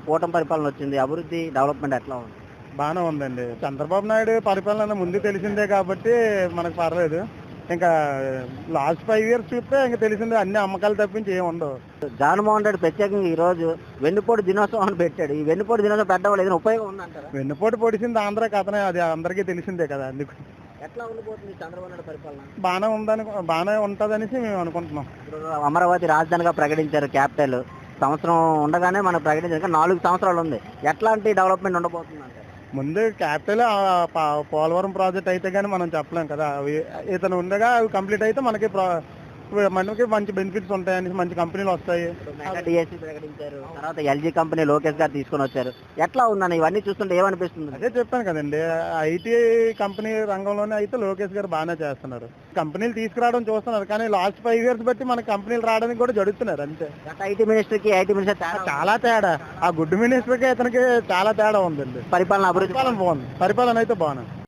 కూటమి పరిపాలన వచ్చింది. అభివృద్ధి, డెవలప్‌మెంట్ ఎట్లా ఉంది? బానే ఉందండి. చంద్రబాబు నాయుడు పరిపాలన ముందు తెలిసిందే కాబట్టి మనకు పర్లేదు. ఇంకా లాస్ట్ 5 ఇయర్స్ చూస్తే ఇంక తెలిసిందే అన్ని అమ్మకాలు తప్పించి ఏమి ఉండవు. జగన్మోహన్ రెడ్డి ప్రత్యేకంగా ఈరోజు వెన్నుపోటు దినోత్సవం అని పెట్టాడు. ఈ వెన్నుపోటు దినోత్సవం పెట్టడం వల్ల ఏదైనా ఉపయోగం ఉందంటారా? వెన్నుపోటు పొడిచింది ఆంధ్ర కథనే అది అందరికీ తెలిసిందే కదా! అందుకు ఎట్లా ఉండిపోతుంది చంద్రబాబు నాయుడు పరిపాలన? బానే ఉంటదనేసి మేము అనుకుంటున్నాం. ఇప్పుడు అమరావతి రాజధానిగా ప్రకటించారు క్యాపిటల్. సంవత్సరం ఉండగానే మనకు ప్రకటించారు. ఇంకా 4 సంవత్సరాలు ఉంది. ఎట్లాంటి డెవలప్‌మెంట్ ఉండబోతుందంటారు? ముందు క్యాపిటల్ పోలవరం ప్రాజెక్ట్ అయితే గానీ మనం చెప్పలేం కదా! ఇతను ఉండగా అవి కంప్లీట్ అయితే మనకి మంచి బెనిఫిట్స్ ఉంటాయని మంచి కంపెనీలు వస్తాయి. ఇప్పుడు మెగా డిఎస్సి ప్రకటించారు. తర్వాత ఎల్జీ కంపెనీ లోకేష్ గారు తీసుకొని వచ్చారు. ఎట్లా ఉందని ఇవన్నీ చూస్తుంటే ఏమనిపిస్తుంది? అదే చెప్పాను కదండి, ఐటీ కంపెనీ రంగంలోనే అయితే లోకేష్ గారు బాగానే చేస్తున్నారు. కంపెనీలు తీసుకురావడం చూస్తున్నారు కానీ లాస్ట్ 5 ఇయర్స్ బట్టి మన కంపెనీలు రావడానికి కూడా జడుతున్నారు అంతే. గత ఐటీ మినిస్టర్‌కి ఐటీ మినిస్టర్ తేడా ఉంది. చాలా తేడా. ఆ గుడ్ మినిస్టర్కి ఇతనికి చాలా తేడా ఉందండి. పరిపాలన అభివృద్ధి పరిపాలన బాగుంది. పరిపాలన అయితే బాగుంది.